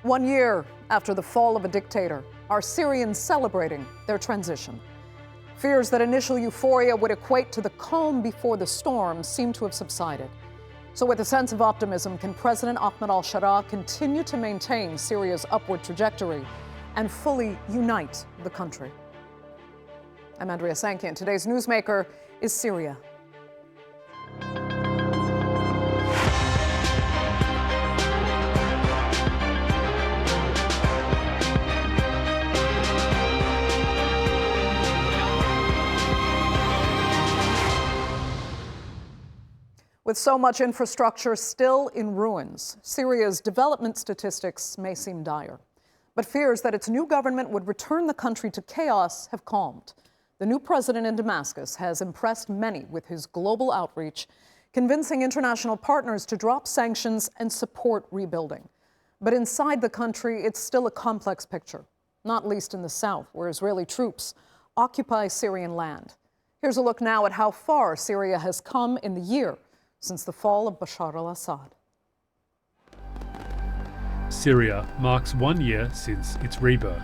1 year after the fall of a dictator, are Syrians celebrating their transition? Fears that initial euphoria would equate to the calm before the storm seem to have subsided. So with a sense of optimism, can President Ahmed Alsharaa continue to maintain Syria's upward trajectory and fully unite the country? I'm Andrea Sankian. Today's Newsmaker is Syria. With so much infrastructure still in ruins, Syria's development statistics may seem dire. But fears that its new government would return the country to chaos have calmed. The new president in Damascus has impressed many with his global outreach, convincing international partners to drop sanctions and support rebuilding. But inside the country, it's still a complex picture, not least in the south, where Israeli troops occupy Syrian land. Here's a look now at how far Syria has come in the year since the fall of Bashar al Assad. Syria marks 1 year since its rebirth.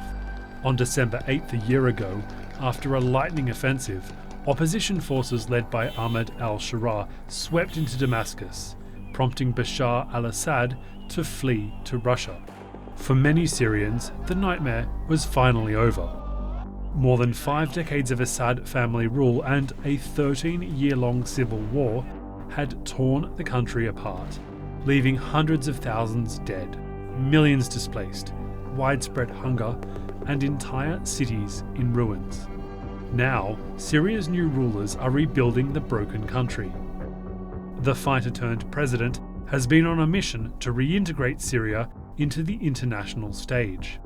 On December 8th a year ago, after a lightning offensive, opposition forces led by Ahmed Alsharaa swept into Damascus, prompting Bashar al Assad to flee to Russia. For many Syrians, the nightmare was finally over. More than 5 decades of Assad family rule and a 13-year-long civil war had torn the country apart, leaving hundreds of thousands dead, millions displaced, widespread hunger, and entire cities in ruins. Now, Syria's new rulers are rebuilding the broken country. The fighter-turned-president has been on a mission to reintegrate Syria into the international stage.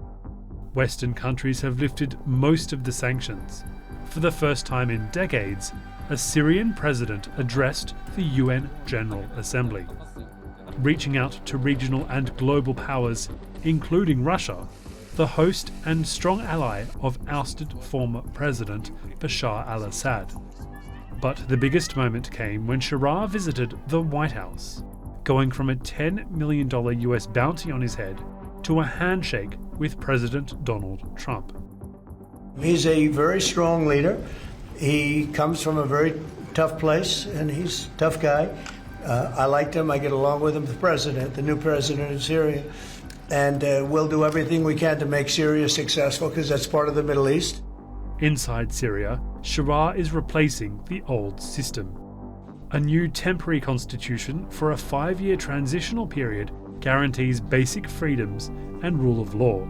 Western countries have lifted most of the sanctions. For the first time in decades, a Syrian president addressed the UN General Assembly, reaching out to regional and global powers, including Russia, the host and strong ally of ousted former President Bashar al Assad. But the biggest moment came when Sharaa visited the White House, going from a $10 million US bounty on his head to a handshake with President Donald Trump. He's a very strong leader. He comes from a very tough place, and he's a tough guy. I liked him. I get along with him, the new president of Syria. And we'll do everything we can to make Syria successful, because that's part of the Middle East. Inside Syria, Sharaa is replacing the old system. A new temporary constitution for a 5-year transitional period guarantees basic freedoms and rule of law.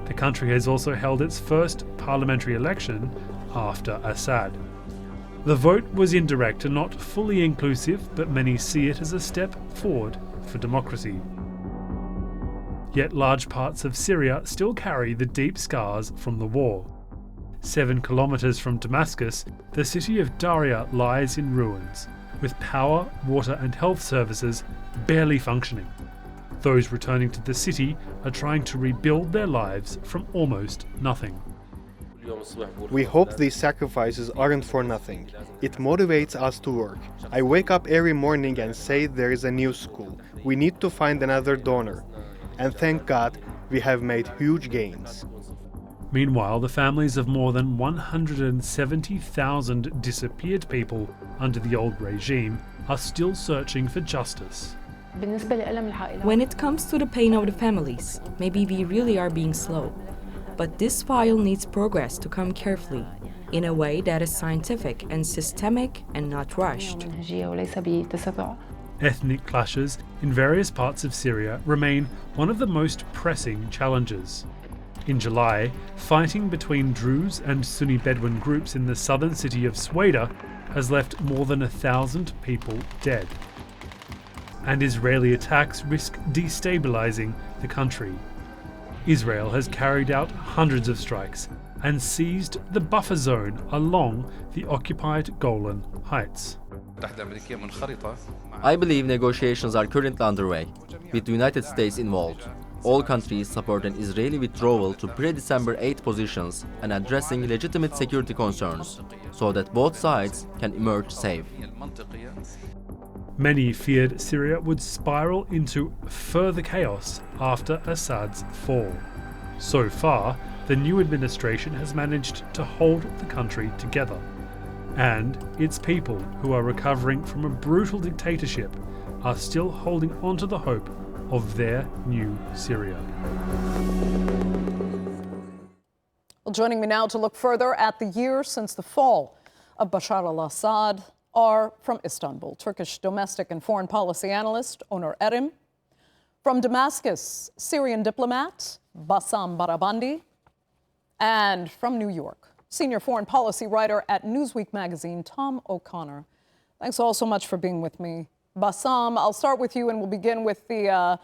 The country has also held its first parliamentary election after Assad. The vote was indirect and not fully inclusive, but many see it as a step forward for democracy. Yet large parts of Syria still carry the deep scars from the war. 7 kilometers from Damascus, the city of Daria lies in ruins, with power, water and health services barely functioning. Those returning to the city are trying to rebuild their lives from almost nothing. We hope these sacrifices aren't for nothing. It motivates us to work. I wake up every morning and say there is a new school. We need to find another donor. And thank God we have made huge gains. Meanwhile, the families of more than 170,000 disappeared people under the old regime are still searching for justice. When it comes to the pain of the families, maybe we really are being slow. But this file needs progress to come carefully, in a way that is scientific and systemic and not rushed. Ethnic clashes in various parts of Syria remain one of the most pressing challenges. In July, fighting between Druze and Sunni Bedouin groups in the southern city of Sweda has left more than 1,000 people dead. And Israeli attacks risk destabilizing the country. Israel has carried out hundreds of strikes and seized the buffer zone along the occupied Golan Heights. I believe negotiations are currently underway, with the United States involved. All countries support an Israeli withdrawal to pre-December 8 positions and addressing legitimate security concerns, so that both sides can emerge safe. Many feared Syria would spiral into further chaos after Assad's fall. So far, the new administration has managed to hold the country together. And its people, who are recovering from a brutal dictatorship, are still holding on to the hope of their new Syria. Well, joining me now to look further at the year since the fall of Bashar al Assad are from Istanbul, Turkish domestic and foreign policy analyst Onur Erim. From Damascus, Syrian diplomat Bassam Barabandi. And from New York, senior foreign policy writer at Newsweek magazine, Tom O'Connor. Thanks all so much for being with me. Bassam, I'll start with you and we'll begin with the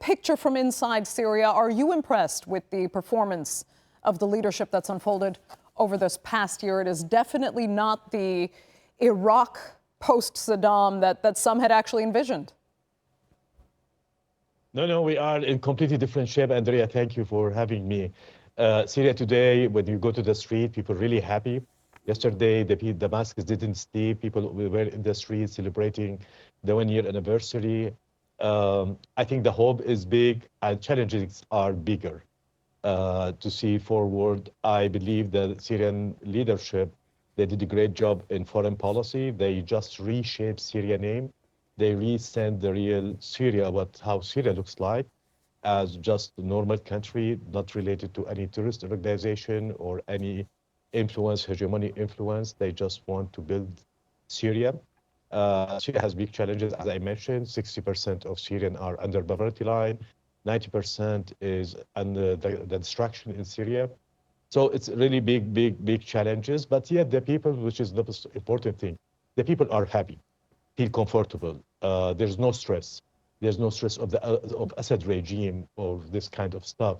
picture from inside Syria. Are you impressed with the performance of the leadership that's unfolded over this past year? It is definitely not the Iraq post-Saddam that some had actually envisioned. No, we are in completely different shape. Andrea, thank you for having me. Syria today, when you go to the street, people are really happy. Yesterday, Damascus didn't sleep. People were in the streets celebrating the 1-year anniversary. I think the hope is big and challenges are bigger. To see forward, I believe the Syrian leadership, they did a great job in foreign policy. They just reshaped Syria name. They resent the real Syria, about how Syria looks like, as just a normal country, not related to any terrorist organization or any influence, hegemony influence. They just want to build Syria. Syria has big challenges, as I mentioned. 60% of Syrians are under poverty line. 90% is under the destruction in Syria. So it's really big challenges. But yet the people, which is the most important thing, the people are happy, feel comfortable. There's no stress. There's no stress of the Assad regime or this kind of stuff.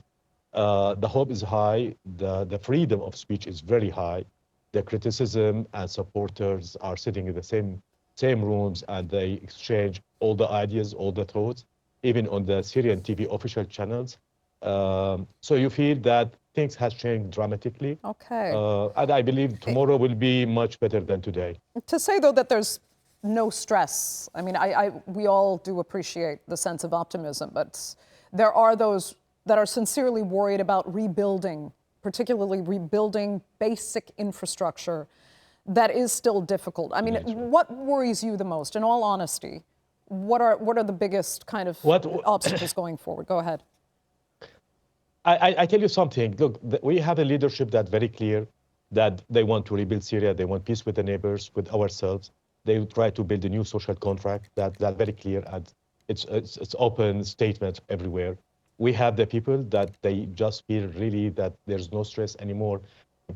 The hope is high. The freedom of speech is very high. The criticism and supporters are sitting in the same rooms and they exchange all the ideas, all the thoughts, even on the Syrian TV official channels. So you feel that things has changed dramatically. Okay. And I believe tomorrow will be much better than today. To say, though, that there's no stress, I mean, we all do appreciate the sense of optimism, but there are those that are sincerely worried about rebuilding, particularly rebuilding basic infrastructure that is still difficult. I mean, what worries you the most, in all honesty? What are the biggest kind of obstacles going forward? Go ahead. I tell you something. Look, we have a leadership that's very clear that they want to rebuild Syria. They want peace with the neighbors, with ourselves. They try to build a new social contract that's very clear, and it's open statement everywhere. We have the people that they just feel really that there's no stress anymore.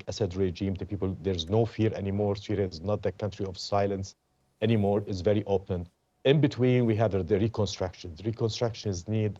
Assad regime, the people, there's no fear anymore. Syria is not the country of silence anymore. It's very open. In between, we have the reconstruction. The reconstructions need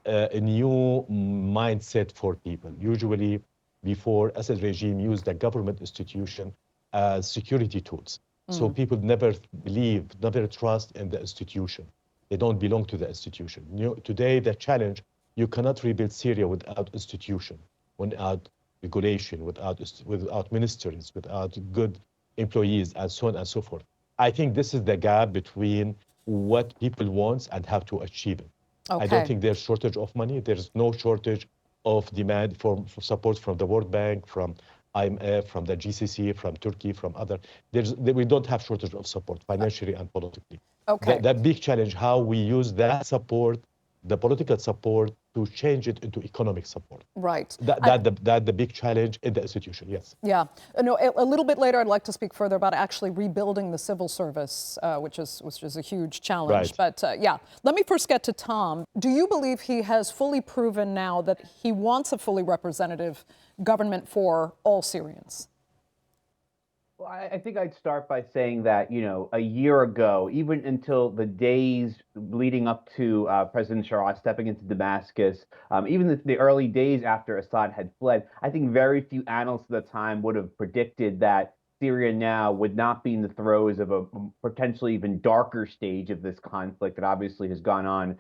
a new mindset for people. Usually, before, Assad regime used the government institution as security tools. So people never believe, never trust in the institution. They don't belong to the institution. Today, the challenge, you cannot rebuild Syria without institution, without regulation, without ministries, without good employees, and so on and so forth. I think this is the gap between what people want and how to achieve it. Okay. I don't think there's shortage of money. There's no shortage of demand for support from the World Bank, from IMF, from the GCC, from Turkey, from other. We don't have shortage of support, financially and politically. Okay. That big challenge, how we use that support, the political support, to change it into economic support. Right. That's the big challenge in the institution, yes. Yeah. No, a little bit later, I'd like to speak further about actually rebuilding the civil service, which is a huge challenge. Right. But yeah, let me first get to Tom. Do you believe he has fully proven now that he wants a fully representative government for all Syrians? Well, I think I'd start by saying that, a year ago, even until the days leading up to President Alsharaa stepping into Damascus, even the early days after Assad had fled, I think very few analysts at the time would have predicted that Syria now would not be in the throes of a potentially even darker stage of this conflict that obviously has gone on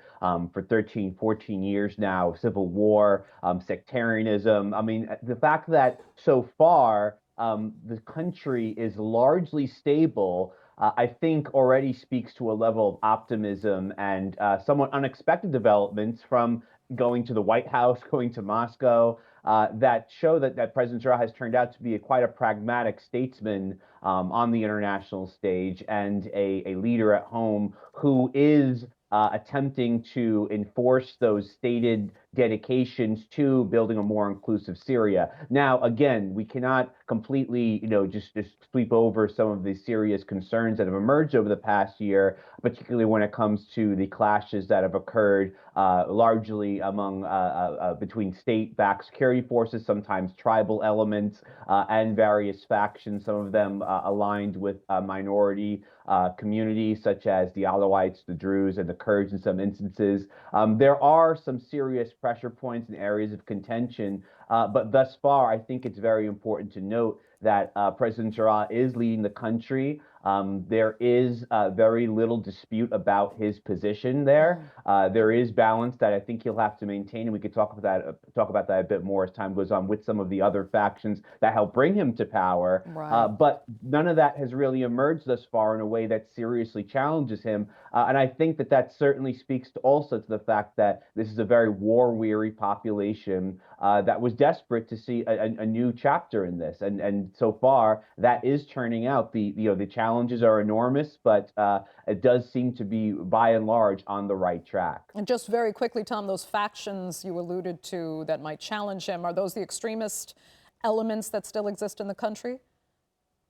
for 13, 14 years now, civil war, sectarianism. I mean, the fact that so far, the country is largely stable I think already speaks to a level of optimism and somewhat unexpected developments from going to the White House, going to Moscow, that show that President Alsharaa has turned out to be quite a pragmatic statesman on the international stage and a leader at home who is attempting to enforce those stated dedications to building a more inclusive Syria. Now, again, we cannot completely, just sweep over some of the serious concerns that have emerged over the past year, particularly when it comes to the clashes that have occurred largely among between state-backed security forces, sometimes tribal elements, and various factions, some of them aligned with minority communities such as the Alawites, the Druze, and the Kurds in some instances. There are some serious pressure points and areas of contention, but thus far, I think it's very important to note that President Alsharaa is leading the country. There is very little dispute about his position there. There is balance that I think he'll have to maintain, and we could talk about that a bit more as time goes on with some of the other factions that help bring him to power. Right. But none of that has really emerged thus far in a way that seriously challenges him. And I think that certainly speaks also to the fact that this is a very war-weary population that was desperate to see a new chapter in this. And so far, that is turning out. The challenges are enormous, but it does seem to be, by and large, on the right track. And just very quickly, Tom, those factions you alluded to that might challenge him, are those the extremist elements that still exist in the country?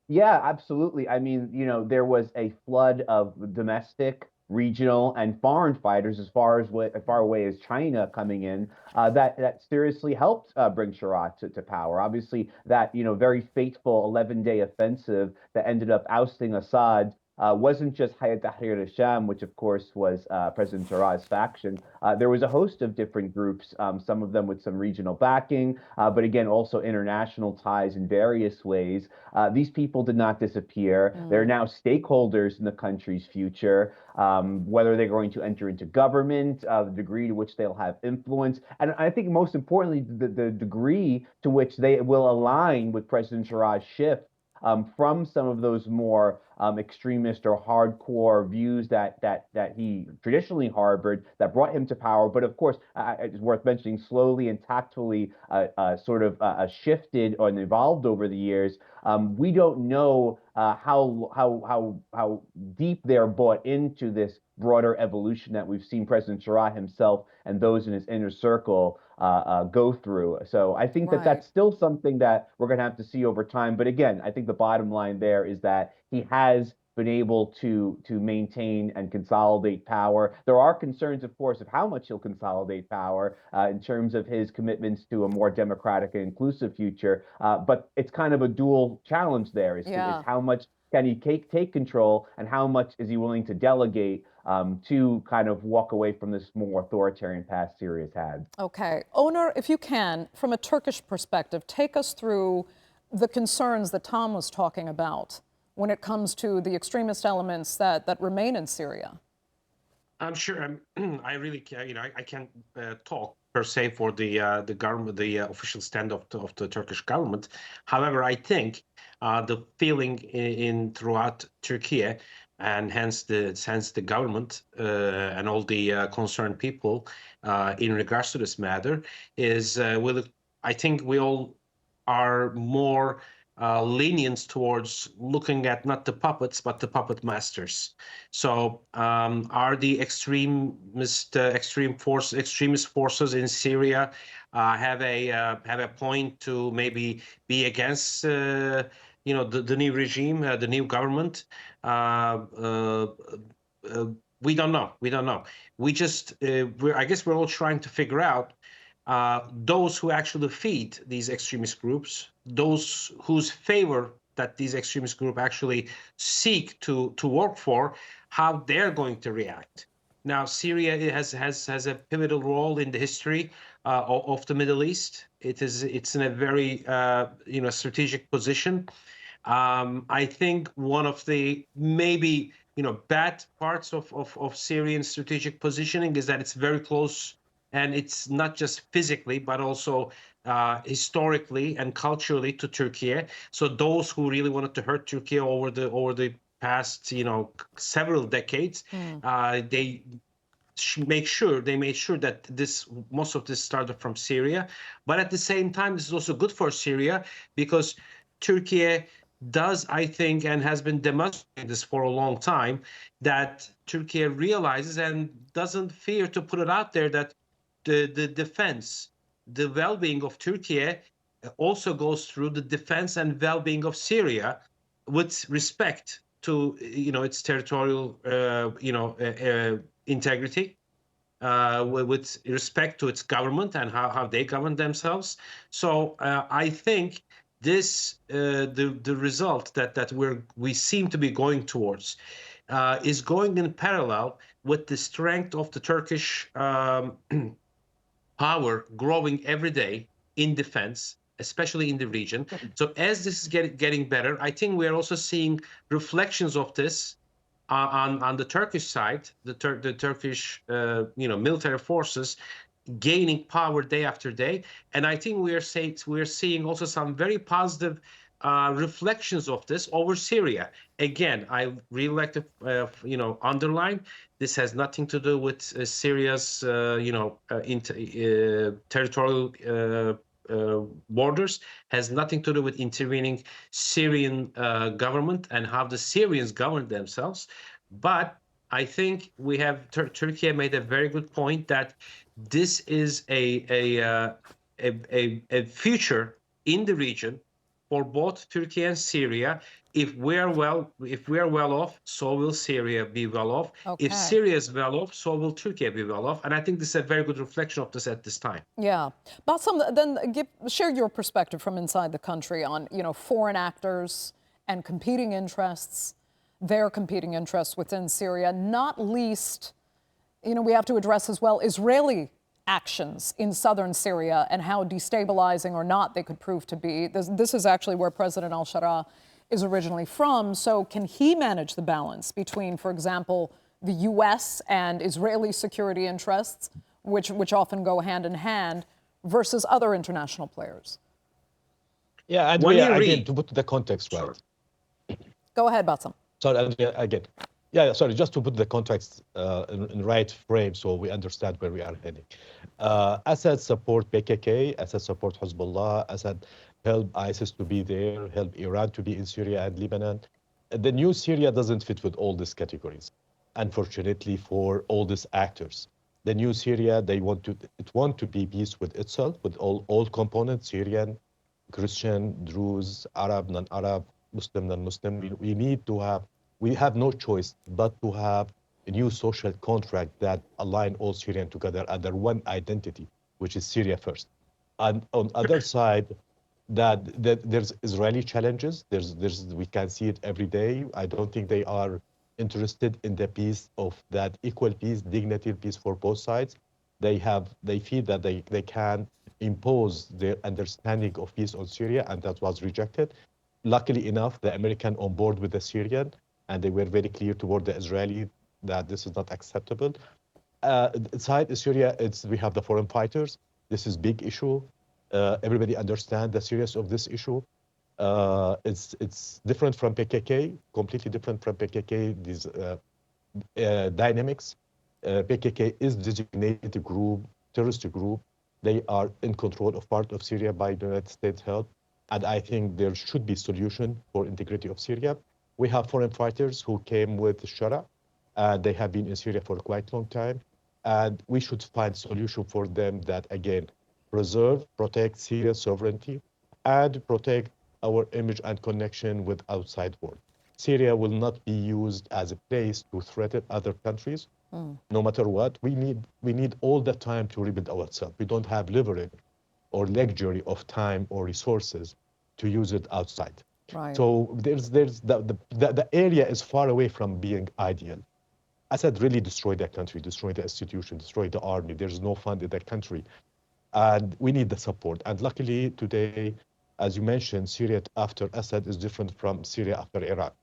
Yeah, absolutely. I mean, there was a flood of domestic, regional, and foreign fighters as far away as China coming in that seriously helped bring Alsharaa to power. Obviously, that very fateful 11-day offensive that ended up ousting Assad wasn't just Hayat Tahrir al-Sham, which of course was President Alsharaa's faction. There was a host of different groups, some of them with some regional backing, but again, also international ties in various ways. These people did not disappear. They're now stakeholders in the country's future, whether they're going to enter into government, the degree to which they'll have influence, and I think most importantly, the degree to which they will align with President Alsharaa's shift from some of those more extremist or hardcore views that he traditionally harbored that brought him to power. But of course, it's worth mentioning, slowly and tactfully sort of shifted and evolved over the years. We don't know how deep they're bought into this broader evolution that we've seen President Alsharaa himself and those in his inner circle go through. So I think that that's still something that we're going to have to see over time. But again, I think the bottom line there is that he has been able to maintain and consolidate power. There are concerns, of course, of how much he'll consolidate power in terms of his commitments to a more democratic and inclusive future. But it's kind of a dual challenge there is how much can he take control and how much is he willing to delegate to kind of walk away from this more authoritarian past Syria's had. Okay. Onur, if you can, from a Turkish perspective, take us through the concerns that Tom was talking about when it comes to the extremist elements that remain in Syria. I'm sure. I really, I can't talk per se for the government, the official stand of the Turkish government. However, I think the feeling throughout Turkey, and hence the government and all the concerned people in regards to this matter is, I think we all are more lenient towards looking at not the puppets but the puppet masters. So are the extremist forces in Syria have a point to maybe be against the new regime, the new government? We don't know. We just I guess we're all trying to figure out those who actually feed these extremist groups, those whose favor that these extremist groups actually seek to work for, how they're going to react. Now, Syria has a pivotal role in the history of the Middle East. It's in a very strategic position. I think one of the maybe bad parts of Syrian strategic positioning is that it's very close. And it's not just physically, but also historically and culturally to Turkey. So those who really wanted to hurt Turkey over the past, several decades. They made sure that most of this started from Syria, but at the same time, this is also good for Syria because Turkey does, I think, and has been demonstrating this for a long time, that Turkey realizes and doesn't fear to put it out there that the defense, the well-being of Turkey also goes through the defense and well-being of Syria with respect to its territorial integrity, with respect to its government and how they govern themselves. So I think this the result that we seem to be going towards is going in parallel with the strength of the Turkish power growing every day in defense, especially in the region. So as this is getting better, I think we are also seeing reflections of this on the Turkish side, the Turkish military forces gaining power day after day, and I think we are seeing also some very positive reflections of this over Syria. Again, I really like to underline this has nothing to do with Syria's territorial borders, has nothing to do with intervening Syrian government and how the Syrians govern themselves. But I think we have Turkey made a very good point that this is a future in the region for both Turkey and Syria. If we are well off, so will Syria be well off. Okay. If Syria is well off, so will Turkey be well off. And I think this is a very good reflection of this at this time. Yeah. Bassam, then share your perspective from inside the country on, foreign actors and competing interests, their competing interests within Syria, not least, we have to address as well Israeli actions in southern Syria and how destabilizing or not they could prove to be. This is actually where President Alsharaa is originally from. So can he manage the balance between, for example, the U.S. and Israeli security interests, which often go hand in hand, versus other international players? Yeah, and again, to put the context right. Go ahead, Bassam. Sorry, Andrea, again. Yeah, sorry, just to put the context in right frame so we understand where we are heading. Assad support PKK, Assad support Hezbollah, Assad help ISIS to be there, help Iran to be in Syria and Lebanon. The new Syria doesn't fit with all these categories, unfortunately, for all these actors. The new Syria, it want to be peace with itself, with all components, Syrian, Christian, Druze, Arab, non-Arab, Muslim, non-Muslim. We have no choice but to have a new social contract that align all Syrians together under one identity, which is Syria first. And on other side, that there's Israeli challenges. We can see it every day. I don't think they are interested in the peace of that equal peace, dignity peace for both sides. They feel that they can impose their understanding of peace on Syria, and that was rejected. Luckily enough, the American on board with the Syrian, and they were very clear toward the Israeli that this is not acceptable. Inside Syria, we have the foreign fighters. This is big issue. Everybody understands the seriousness of this issue. It's different from PKK, completely different from PKK, these dynamics. PKK is designated group, terrorist group. They are in control of part of Syria by the United States help. And I think there should be solution for integrity of Syria. We have foreign fighters who came with Shara. They have been in Syria for quite a long time. And we should find solution for them that, again, protect Syria's sovereignty, and protect our image and connection with outside world. Syria will not be used as a place to threaten other countries, no matter what. We need all the time to rebuild ourselves. We don't have leverage or luxury of time or resources to use it outside. Right. So the area is far away from being ideal. Assad really destroyed that country, destroyed the institution, destroyed the army. There's no fund in that country. And we need the support. And luckily today, as you mentioned, Syria after Assad is different from Syria after Iraq.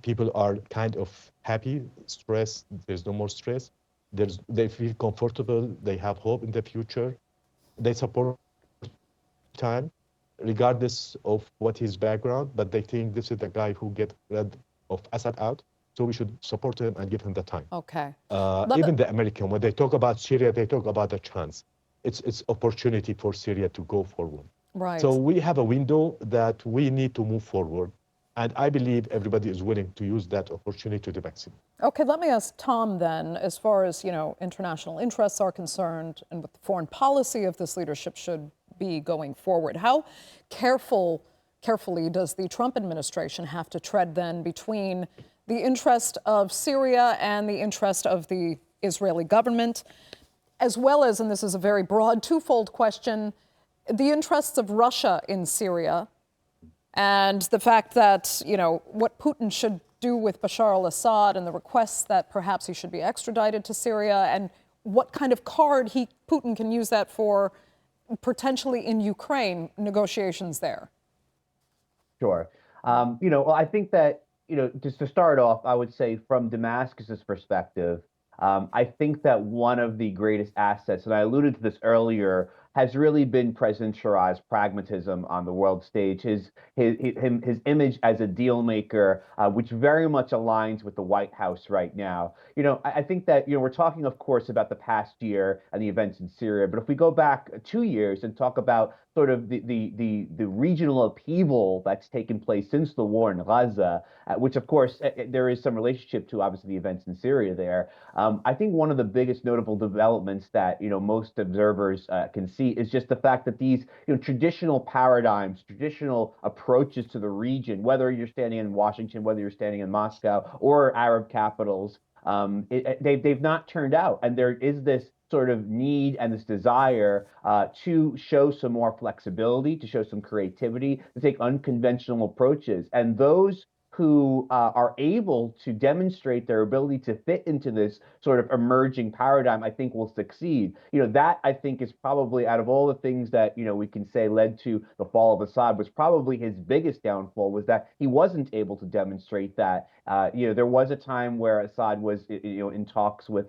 People are kind of happy, stressed. There's no more stress. They feel comfortable. They have hope in the future. They support time, regardless of what his background, but they think this is the guy who get of Assad out. So we should support him and give him the time. Okay. Even the American, when they talk about Syria, they talk about the chance. It's opportunity for Syria to go forward. Right. So we have a window that we need to move forward. And I believe everybody is willing to use that opportunity to the maximum. Okay, let me ask Tom then, as far as, international interests are concerned and what the foreign policy of this leadership should be going forward. How carefully does the Trump administration have to tread then between the interest of Syria and the interest of the Israeli government, as well as, and this is a very broad twofold question, the interests of Russia in Syria and the fact that, what Putin should do with Bashar al Assad and the requests that perhaps he should be extradited to Syria, and what kind of card Putin can use that for potentially in Ukraine negotiations there? Sure. Well, I think that, just to start off, I would say from Damascus's perspective, I think that one of the greatest assets, and I alluded to this earlier, has really been President Shara's pragmatism on the world stage, his image as a deal maker, which very much aligns with the White House right now. I think that, we're talking, of course, about the past year and the events in Syria, but if we go back 2 years and talk about sort of the regional upheaval that's taken place since the war in Gaza, which, of course, there is some relationship to, obviously, the events in Syria there. I think one of the biggest notable developments that, most observers can see is just the fact that these traditional paradigms, traditional approaches to the region, whether you're standing in Washington, whether you're standing in Moscow or Arab capitals, they've not turned out. And there is this sort of need and this desire to show some more flexibility, to show some creativity, to take unconventional approaches. And those who are able to demonstrate their ability to fit into this sort of emerging paradigm, I think will succeed. That I think is probably, out of all the things that, we can say led to the fall of Assad, was probably his biggest downfall, was that he wasn't able to demonstrate that. There was a time where Assad was, in talks with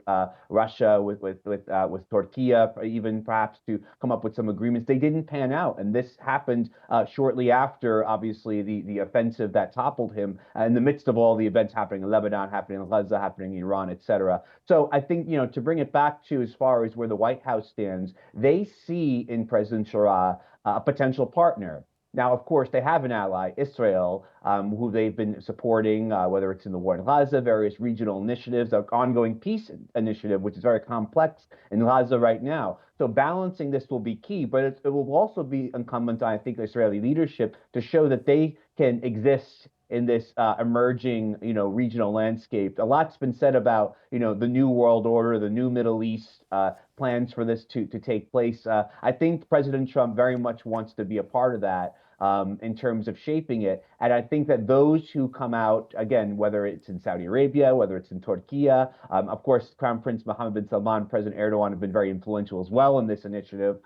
Russia, with Turkey, even perhaps to come up with some agreements. They didn't pan out. And this happened shortly after, obviously, the offensive that toppled him, in the midst of all the events happening in Lebanon, happening in Gaza, happening in Iran, et cetera. So I think, to bring it back to as far as where the White House stands, they see in President Alsharaa a potential partner. Now, of course, they have an ally, Israel, who they've been supporting, whether it's in the war in Gaza, various regional initiatives, an ongoing peace initiative, which is very complex in Gaza right now. So balancing this will be key, but it will also be incumbent on, I think, the Israeli leadership to show that they can exist in this emerging, regional landscape. A lot's been said about, the new world order, the new Middle East, plans for this to take place. I think President Trump very much wants to be a part of that in terms of shaping it. And I think that those who come out, again, whether it's in Saudi Arabia, whether it's in Turkey, of course, Crown Prince Mohammed bin Salman, President Erdogan have been very influential as well in this initiative.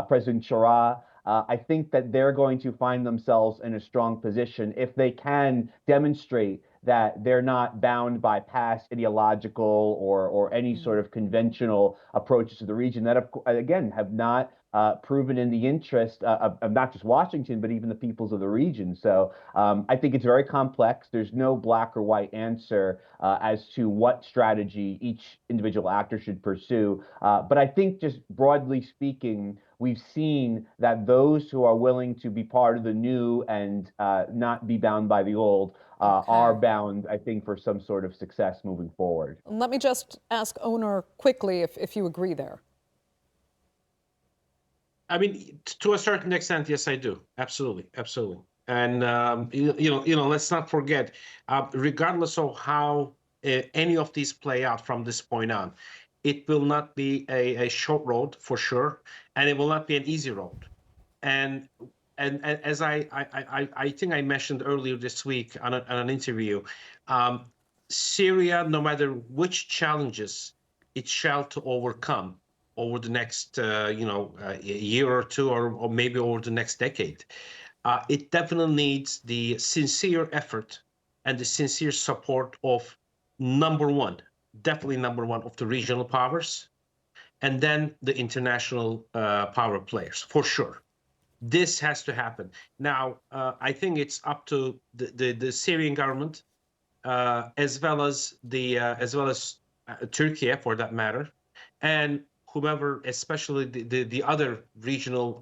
President Alsharaa, I think that they're going to find themselves in a strong position if they can demonstrate that they're not bound by past ideological or any sort of conventional approaches to the region that, again, have not proven in the interest of not just Washington, but even the peoples of the region. So I think it's very complex. There's no black or white answer as to what strategy each individual actor should pursue. But I think, just broadly speaking, we've seen that those who are willing to be part of the new and not be bound by the old are bound, I think, for some sort of success moving forward. Let me just ask Onur quickly if you agree there. I mean, to a certain extent, yes, I do. Absolutely, absolutely. And let's not forget, regardless of how any of these play out from this point on, it will not be a short road for sure, and it will not be an easy road. And as I think I mentioned earlier this week on an interview, Syria, no matter which challenges it shall to overcome over the next year or two, or maybe over the next decade, it definitely needs the sincere effort and the sincere support of definitely number one of the regional powers, and then the international power players, for sure. This has to happen. Now, I think it's up to the Syrian government as well as Turkey, for that matter, and whomever, especially the other regional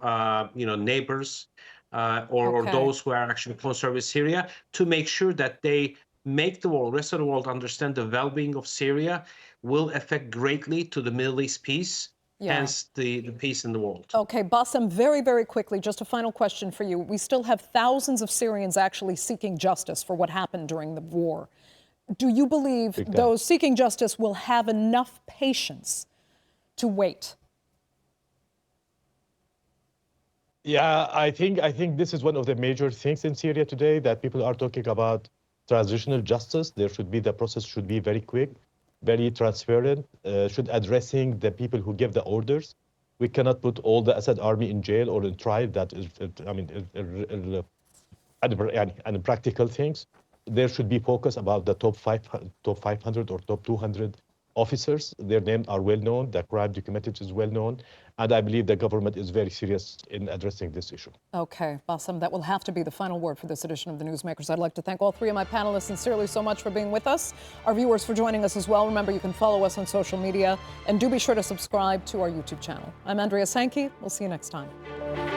neighbors or those who are actually concerned with Syria, to make sure that they make the rest of the world understand the well-being of Syria will affect greatly to the Middle East peace. Hence the peace in the world. Okay, Bassem, very, very quickly, just a final question for you. We still have thousands of Syrians actually seeking justice for what happened during the war. Do you believe those seeking justice will have enough patience to wait? Yeah, I think this is one of the major things in Syria today, that people are talking about transitional justice. The process should be very quick, very transparent, should addressing the people who give the orders. We cannot put all the Assad army in jail or in trial. That is, and practical things. There should be focus about the top 500 or top 200 officers. Their names are well known. The crime documented is well known. And I believe the government is very serious in addressing this issue. Okay, Bassem, that will have to be the final word for this edition of the Newsmakers. I'd like to thank all three of my panelists sincerely so much for being with us. Our viewers for joining us as well. Remember, you can follow us on social media, and do be sure to subscribe to our YouTube channel. I'm Andrea Sankey. We'll see you next time.